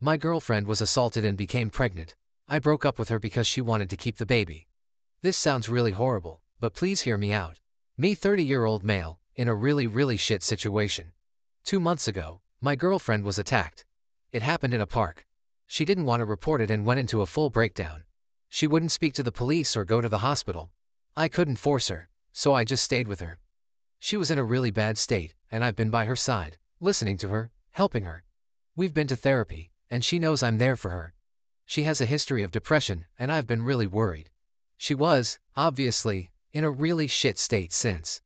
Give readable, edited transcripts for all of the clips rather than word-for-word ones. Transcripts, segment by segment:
My girlfriend was assaulted and became pregnant. I broke up with her because she wanted to keep the baby. This sounds really horrible, but please hear me out. Me, 30-year-old male, in a really shit situation. 2 months ago, my girlfriend was attacked. It happened in a park. She didn't want to report it and went into a full breakdown. She wouldn't speak to the police or go to the hospital. I couldn't force her, so I just stayed with her. She was in a really bad state, and I've been by her side, listening to her, helping her. We've been to therapy, and she knows I'm there for her. She has a history of depression, and I've been really worried. She was, obviously, in a really shit state since.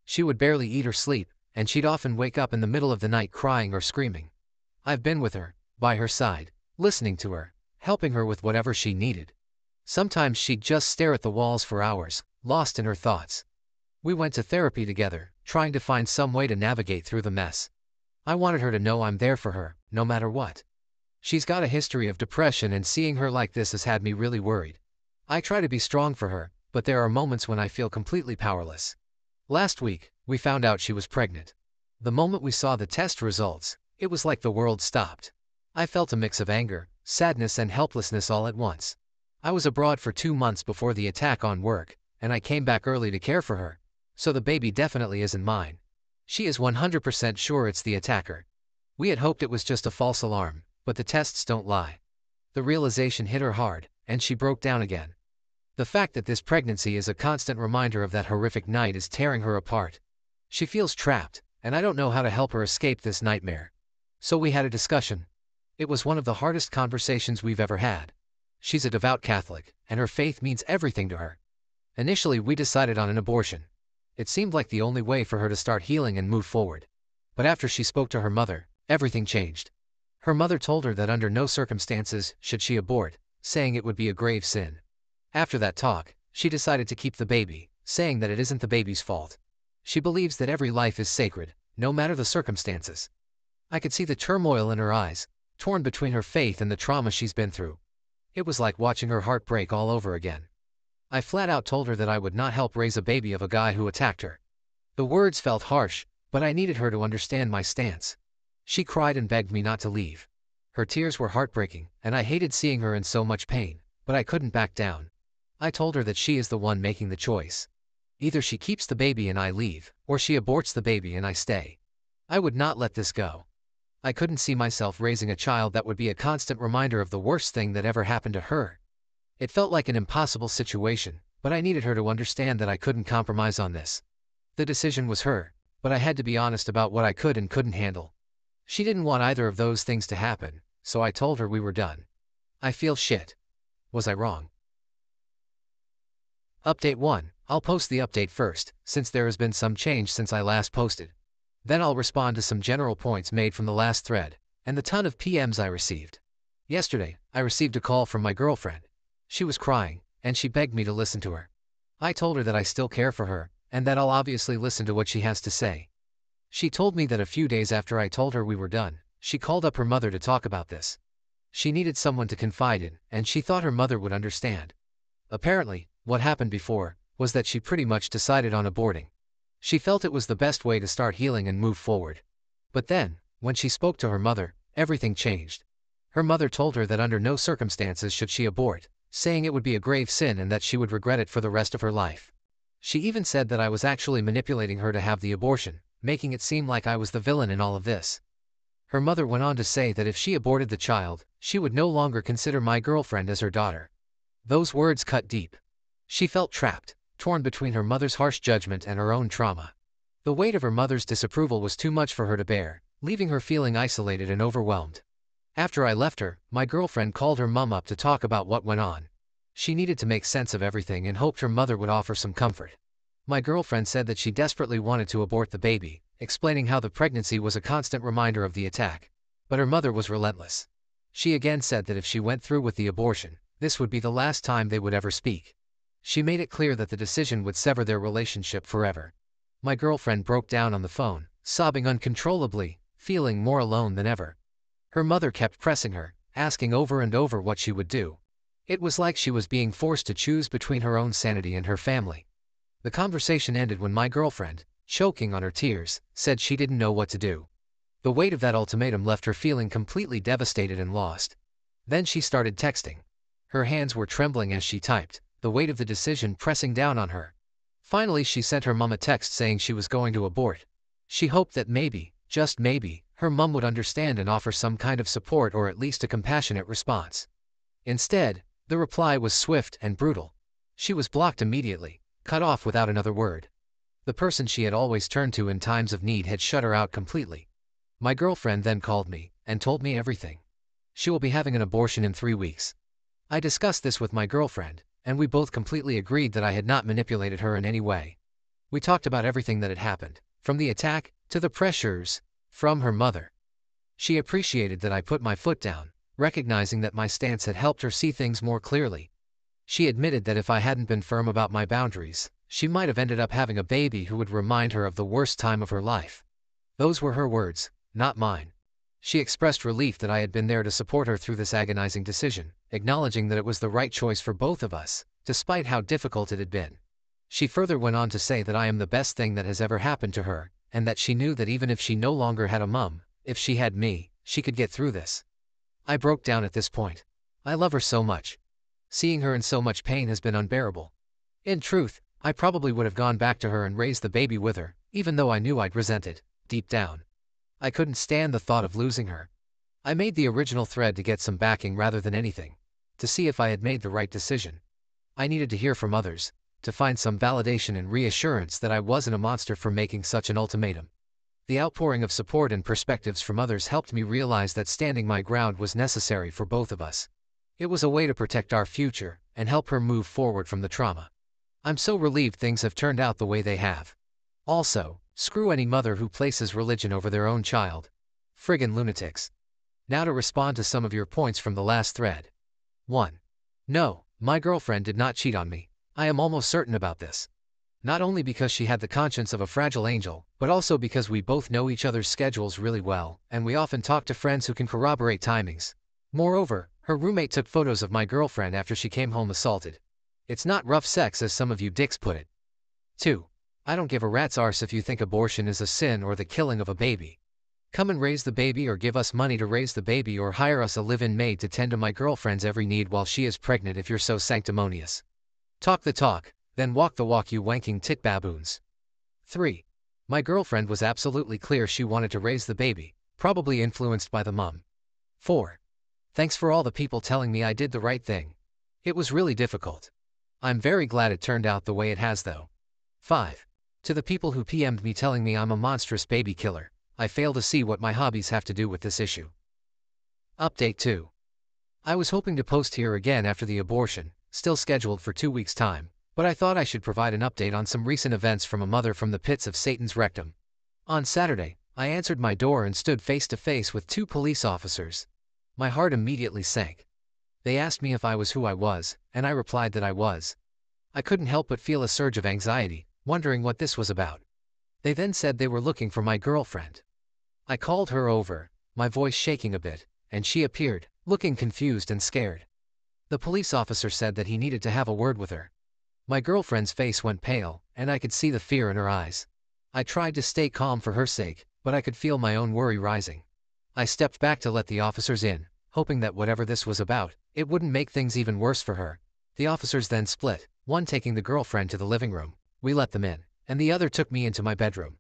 She would barely eat or sleep, and she'd often wake up in the middle of the night crying or screaming. I've been with her, by her side, listening to her, helping her with whatever she needed. Sometimes she'd just stare at the walls for hours, lost in her thoughts. We went to therapy together, trying to find some way to navigate through the mess. I wanted her to know I'm there for her, no matter what. She's got a history of depression, and seeing her like this has had me really worried. I try to be strong for her, but there are moments when I feel completely powerless. Last week, we found out she was pregnant. The moment we saw the test results, it was like the world stopped. I felt a mix of anger, sadness and helplessness all at once. I was abroad for 2 months before the attack on work, and I came back early to care for her, so the baby definitely isn't mine. She is 100% sure it's the attacker. We had hoped it was just a false alarm, but the tests don't lie. The realization hit her hard, and she broke down again. The fact that this pregnancy is a constant reminder of that horrific night is tearing her apart. She feels trapped, and I don't know how to help her escape this nightmare. So we had a discussion. It was one of the hardest conversations we've ever had. She's a devout Catholic, and her faith means everything to her. Initially, we decided on an abortion. It seemed like the only way for her to start healing and move forward. But after she spoke to her mother, everything changed. Her mother told her that under no circumstances should she abort, saying it would be a grave sin. After that talk, she decided to keep the baby, saying that it isn't the baby's fault. She believes that every life is sacred, no matter the circumstances. I could see the turmoil in her eyes, torn between her faith and the trauma she's been through. It was like watching her heart break all over again. I flat out told her that I would not help raise a baby of a guy who attacked her. The words felt harsh, but I needed her to understand my stance. She cried and begged me not to leave. Her tears were heartbreaking, and I hated seeing her in so much pain, but I couldn't back down. I told her that she is the one making the choice. Either she keeps the baby and I leave, or she aborts the baby and I stay. I would not let this go. I couldn't see myself raising a child that would be a constant reminder of the worst thing that ever happened to her. It felt like an impossible situation, but I needed her to understand that I couldn't compromise on this. The decision was her, but I had to be honest about what I could and couldn't handle. She didn't want either of those things to happen, so I told her we were done. I feel shit. Was I wrong? Update 1. I'll post the update first, since there has been some change since I last posted. Then I'll respond to some general points made from the last thread, and the ton of PMs I received. Yesterday, I received a call from my girlfriend. She was crying, and she begged me to listen to her. I told her that I still care for her, and that I'll obviously listen to what she has to say. She told me that a few days after I told her we were done, she called up her mother to talk about this. She needed someone to confide in, and she thought her mother would understand. Apparently, what happened before was that she pretty much decided on aborting. She felt it was the best way to start healing and move forward. But then, when she spoke to her mother, everything changed. Her mother told her that under no circumstances should she abort, saying it would be a grave sin and that she would regret it for the rest of her life. She even said that I was actually manipulating her to have the abortion, making it seem like I was the villain in all of this. Her mother went on to say that if she aborted the child, she would no longer consider my girlfriend as her daughter. Those words cut deep. She felt trapped, torn between her mother's harsh judgment and her own trauma. The weight of her mother's disapproval was too much for her to bear, leaving her feeling isolated and overwhelmed. After I left her, my girlfriend called her mom up to talk about what went on. She needed to make sense of everything and hoped her mother would offer some comfort. My girlfriend said that she desperately wanted to abort the baby, explaining how the pregnancy was a constant reminder of the attack. But her mother was relentless. She again said that if she went through with the abortion, this would be the last time they would ever speak. She made it clear that the decision would sever their relationship forever. My girlfriend broke down on the phone, sobbing uncontrollably, feeling more alone than ever. Her mother kept pressing her, asking over and over what she would do. It was like she was being forced to choose between her own sanity and her family. The conversation ended when my girlfriend, choking on her tears, said she didn't know what to do. The weight of that ultimatum left her feeling completely devastated and lost. Then she started texting. Her hands were trembling as she typed, the weight of the decision pressing down on her. Finally, she sent her mum a text saying she was going to abort. She hoped that maybe, just maybe, her mum would understand and offer some kind of support or at least a compassionate response. Instead, the reply was swift and brutal. She was blocked immediately, cut off without another word. The person she had always turned to in times of need had shut her out completely. My girlfriend then called me and told me everything. She will be having an abortion in 3 weeks. I discussed this with my girlfriend, and we both completely agreed that I had not manipulated her in any way. We talked about everything that had happened, from the attack to the pressures from her mother. She appreciated that I put my foot down, recognizing that my stance had helped her see things more clearly. She admitted that if I hadn't been firm about my boundaries, she might have ended up having a baby who would remind her of the worst time of her life. Those were her words, not mine. She expressed relief that I had been there to support her through this agonizing decision, acknowledging that it was the right choice for both of us, despite how difficult it had been. She further went on to say that I am the best thing that has ever happened to her, and that she knew that even if she no longer had a mum, if she had me, she could get through this. I broke down at this point. I love her so much. Seeing her in so much pain has been unbearable. In truth, I probably would have gone back to her and raised the baby with her, even though I knew I'd resent it, deep down. I couldn't stand the thought of losing her. I made the original thread to get some backing rather than anything, to see if I had made the right decision. I needed to hear from others, to find some validation and reassurance that I wasn't a monster for making such an ultimatum. The outpouring of support and perspectives from others helped me realize that standing my ground was necessary for both of us. It was a way to protect our future and help her move forward from the trauma. I'm so relieved things have turned out the way they have. Also, screw any mother who places religion over their own child. Friggin' lunatics. Now to respond to some of your points from the last thread. 1. No, my girlfriend did not cheat on me. I am almost certain about this. Not only because she had the conscience of a fragile angel, but also because we both know each other's schedules really well, and we often talk to friends who can corroborate timings. Moreover, her roommate took photos of my girlfriend after she came home assaulted. It's not rough sex as some of you dicks put it. 2. I don't give a rat's arse if you think abortion is a sin or the killing of a baby. Come and raise the baby or give us money to raise the baby or hire us a live-in maid to tend to my girlfriend's every need while she is pregnant if you're so sanctimonious. Talk the talk, then walk the walk, you wanking tit baboons. 3. My girlfriend was absolutely clear she wanted to raise the baby, probably influenced by the mum. 4. Thanks for all the people telling me I did the right thing. It was really difficult. I'm very glad it turned out the way it has though. 5. To the people who PM'd me telling me I'm a monstrous baby killer, I fail to see what my hobbies have to do with this issue. Update 2. I was hoping to post here again after the abortion, still scheduled for 2 weeks' time, but I thought I should provide an update on some recent events from a mother from the pits of Satan's rectum. On Saturday, I answered my door and stood face to face with 2 police officers. My heart immediately sank. They asked me if I was who I was, and I replied that I was. I couldn't help but feel a surge of anxiety, wondering what this was about. They then said they were looking for my girlfriend. I called her over, my voice shaking a bit, and she appeared, looking confused and scared. The police officer said that he needed to have a word with her. My girlfriend's face went pale, and I could see the fear in her eyes. I tried to stay calm for her sake, but I could feel my own worry rising. I stepped back to let the officers in, hoping that whatever this was about, it wouldn't make things even worse for her. The officers then split, one taking the girlfriend to the living room. We let them in, and the other took me into my bedroom.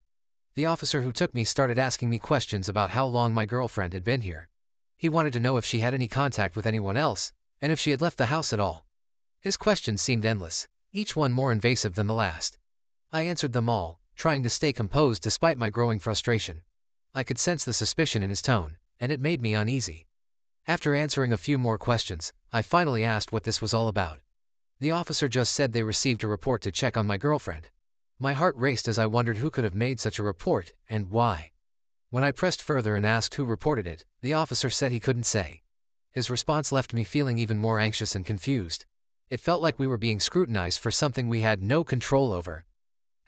The officer who took me started asking me questions about how long my girlfriend had been here. He wanted to know if she had any contact with anyone else, and if she had left the house at all. His questions seemed endless, each one more invasive than the last. I answered them all, trying to stay composed despite my growing frustration. I could sense the suspicion in his tone, and it made me uneasy. After answering a few more questions, I finally asked what this was all about. The officer just said they received a report to check on my girlfriend. My heart raced as I wondered who could have made such a report, and why. When I pressed further and asked who reported it, the officer said he couldn't say. His response left me feeling even more anxious and confused. It felt like we were being scrutinized for something we had no control over.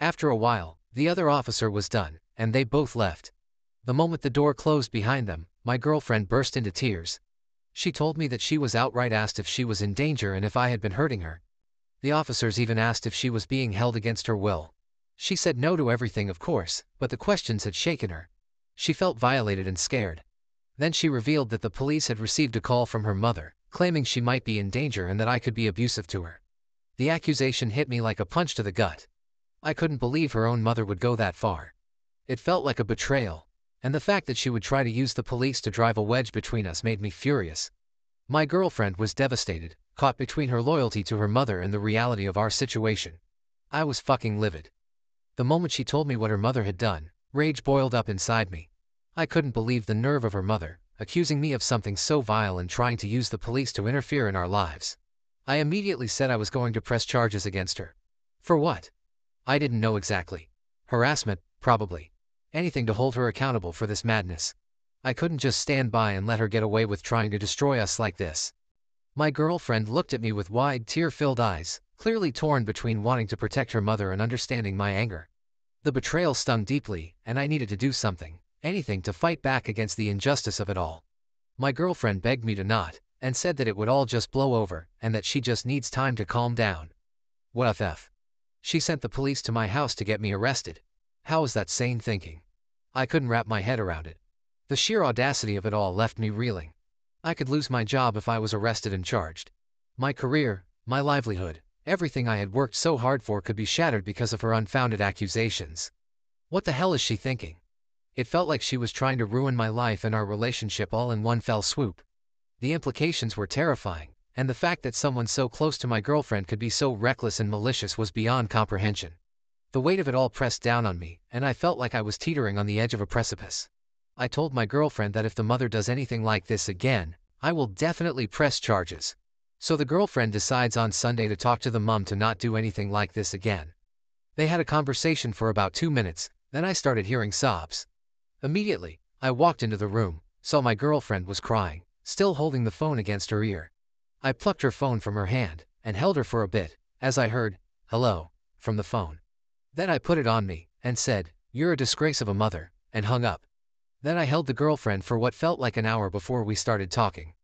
After a while, the other officer was done, and they both left. The moment the door closed behind them, my girlfriend burst into tears. She told me that she was outright asked if she was in danger and if I had been hurting her. The officers even asked if she was being held against her will. She said no to everything, of course, but the questions had shaken her. She felt violated and scared. Then she revealed that the police had received a call from her mother, claiming she might be in danger and that I could be abusive to her. The accusation hit me like a punch to the gut. I couldn't believe her own mother would go that far. It felt like a betrayal, and the fact that she would try to use the police to drive a wedge between us made me furious. My girlfriend was devastated, caught between her loyalty to her mother and the reality of our situation. I was fucking livid. The moment she told me what her mother had done, rage boiled up inside me. I couldn't believe the nerve of her mother, accusing me of something so vile and trying to use the police to interfere in our lives. I immediately said I was going to press charges against her. For what? I didn't know exactly. Harassment, probably. Anything to hold her accountable for this madness. I couldn't just stand by and let her get away with trying to destroy us like this. My girlfriend looked at me with wide, tear-filled eyes, clearly torn between wanting to protect her mother and understanding my anger. The betrayal stung deeply, and I needed to do something, anything to fight back against the injustice of it all. My girlfriend begged me to not, and said that it would all just blow over, and that she just needs time to calm down. What the f? She sent the police to my house to get me arrested. How was that sane thinking? I couldn't wrap my head around it. The sheer audacity of it all left me reeling. I could lose my job if I was arrested and charged. My career, my livelihood, everything I had worked so hard for could be shattered because of her unfounded accusations. What the hell is she thinking? It felt like she was trying to ruin my life and our relationship all in one fell swoop. The implications were terrifying, and the fact that someone so close to my girlfriend could be so reckless and malicious was beyond comprehension. The weight of it all pressed down on me, and I felt like I was teetering on the edge of a precipice. I told my girlfriend that if the mother does anything like this again, I will definitely press charges. So the girlfriend decides on Sunday to talk to the mom to not do anything like this again. They had a conversation for about 2 minutes, then I started hearing sobs. Immediately, I walked into the room, saw my girlfriend was crying, still holding the phone against her ear. I plucked her phone from her hand, and held her for a bit, as I heard, "Hello," from the phone. Then I put it on me, and said, "You're a disgrace of a mother," and hung up. Then I held the girlfriend for what felt like an hour before we started talking.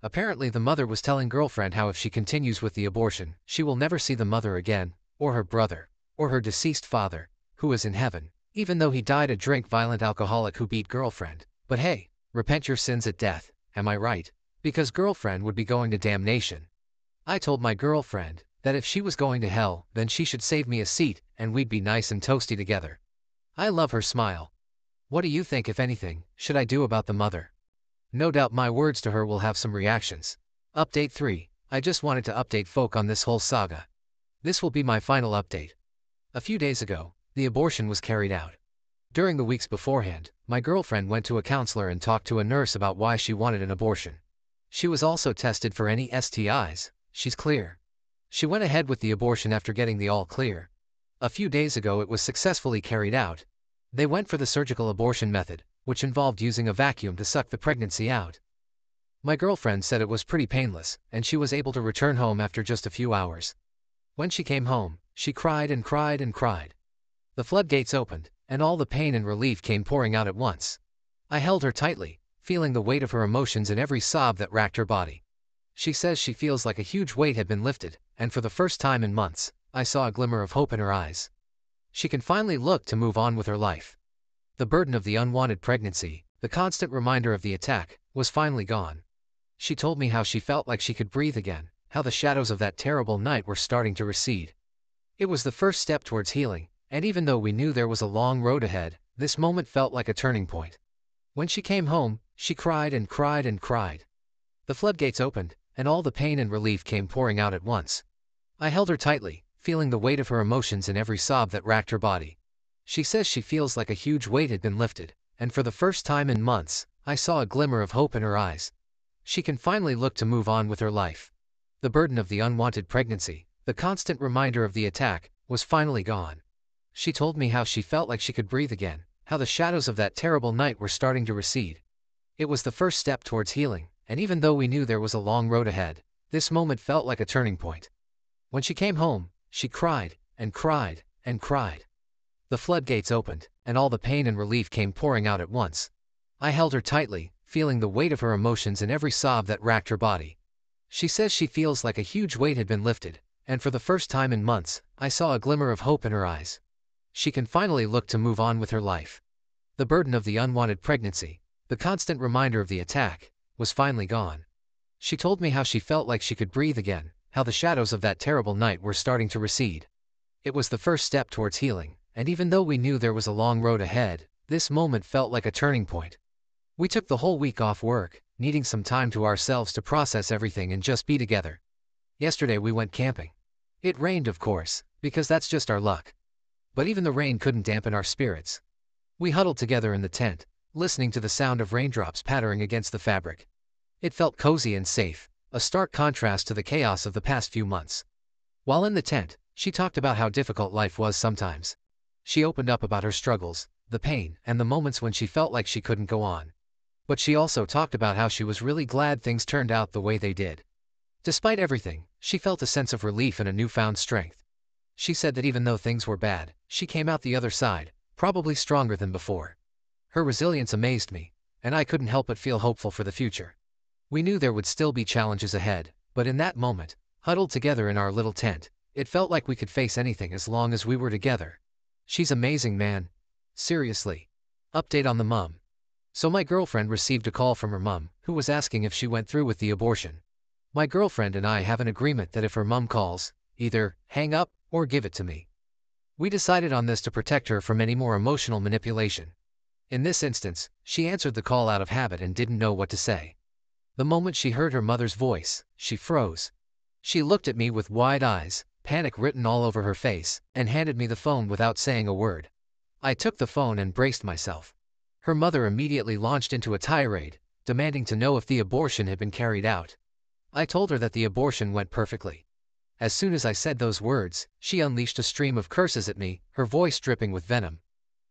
Apparently the mother was telling girlfriend how if she continues with the abortion, she will never see the mother again, or her brother, or her deceased father, who is in heaven, even though he died a violent alcoholic who beat girlfriend. But hey, repent your sins at death, am I right? Because girlfriend would be going to damnation. I told my girlfriend that if she was going to hell, then she should save me a seat, and we'd be nice and toasty together. I love her smile. What do you think, if anything, should I do about the mother? No doubt my words to her will have some reactions. Update 3. I just wanted to update folk on this whole saga. This will be my final update. A few days ago, the abortion was carried out. During the weeks beforehand, my girlfriend went to a counselor and talked to a nurse about why she wanted an abortion. She was also tested for any STIs. She's clear. She went ahead with the abortion after getting the all clear. A few days ago it was successfully carried out. They went for the surgical abortion method, which involved using a vacuum to suck the pregnancy out. My girlfriend said it was pretty painless, and she was able to return home after just a few hours. When she came home, she cried and cried and cried. The floodgates opened, and all the pain and relief came pouring out at once. I held her tightly, feeling the weight of her emotions in every sob that racked her body. She says she feels like a huge weight had been lifted, and for the first time in months, I saw a glimmer of hope in her eyes. She can finally look to move on with her life. The burden of the unwanted pregnancy, the constant reminder of the attack, was finally gone. She told me how she felt like she could breathe again, how the shadows of that terrible night were starting to recede. It was the first step towards healing, and even though we knew there was a long road ahead, this moment felt like a turning point. When she came home, she cried and cried and cried. The floodgates opened, and all the pain and relief came pouring out at once. I held her tightly, feeling the weight of her emotions in every sob that racked her body. She says she feels like a huge weight had been lifted, and for the first time in months, I saw a glimmer of hope in her eyes. She can finally look to move on with her life. The burden of the unwanted pregnancy, the constant reminder of the attack, was finally gone. She told me how she felt like she could breathe again, how the shadows of that terrible night were starting to recede. It was the first step towards healing, and even though we knew there was a long road ahead, this moment felt like a turning point. When she came home, she cried and cried and cried. The floodgates opened, and all the pain and relief came pouring out at once. I held her tightly, feeling the weight of her emotions in every sob that racked her body. She says she feels like a huge weight had been lifted, and for the first time in months, I saw a glimmer of hope in her eyes. She can finally look to move on with her life. The burden of the unwanted pregnancy, the constant reminder of the attack, was finally gone. She told me how she felt like she could breathe again, how the shadows of that terrible night were starting to recede. It was the first step towards healing, and even though we knew there was a long road ahead, this moment felt like a turning point. We took the whole week off work, needing some time to ourselves to process everything and just be together. Yesterday we went camping. It rained, of course, because that's just our luck. But even the rain couldn't dampen our spirits. We huddled together in the tent, listening to the sound of raindrops pattering against the fabric. It felt cozy and safe, a stark contrast to the chaos of the past few months. While in the tent, she talked about how difficult life was sometimes. She opened up about her struggles, the pain, and the moments when she felt like she couldn't go on. But she also talked about how she was really glad things turned out the way they did. Despite everything, she felt a sense of relief and a newfound strength. She said that even though things were bad, she came out the other side, probably stronger than before. Her resilience amazed me, and I couldn't help but feel hopeful for the future. We knew there would still be challenges ahead, but in that moment, huddled together in our little tent, it felt like we could face anything as long as we were together. She's amazing, man. Seriously. Update on the mum. So my girlfriend received a call from her mum, who was asking if she went through with the abortion. My girlfriend and I have an agreement that if her mum calls, either hang up or give it to me. We decided on this to protect her from any more emotional manipulation. In this instance, she answered the call out of habit and didn't know what to say. The moment she heard her mother's voice, she froze. She looked at me with wide eyes, panic written all over her face, and handed me the phone without saying a word. I took the phone and braced myself. Her mother immediately launched into a tirade, demanding to know if the abortion had been carried out. I told her that the abortion went perfectly. As soon as I said those words, she unleashed a stream of curses at me, her voice dripping with venom.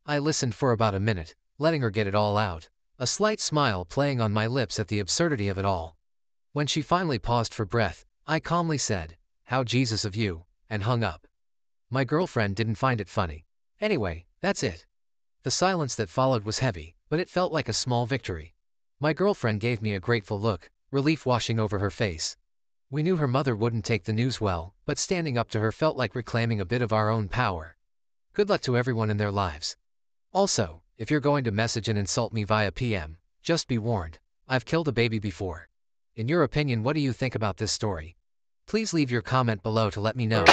I listened for about a minute, letting her get it all out, a slight smile playing on my lips at the absurdity of it all. When she finally paused for breath, I calmly said, "How Jesus of you," and hung up. My girlfriend didn't find it funny. Anyway, that's it. The silence that followed was heavy, but it felt like a small victory. My girlfriend gave me a grateful look, relief washing over her face. We knew her mother wouldn't take the news well, but standing up to her felt like reclaiming a bit of our own power. Good luck to everyone in their lives. Also, if you're going to message and insult me via PM, just be warned, I've killed a baby before. In your opinion, what do you think about this story? Please leave your comment below to let me know.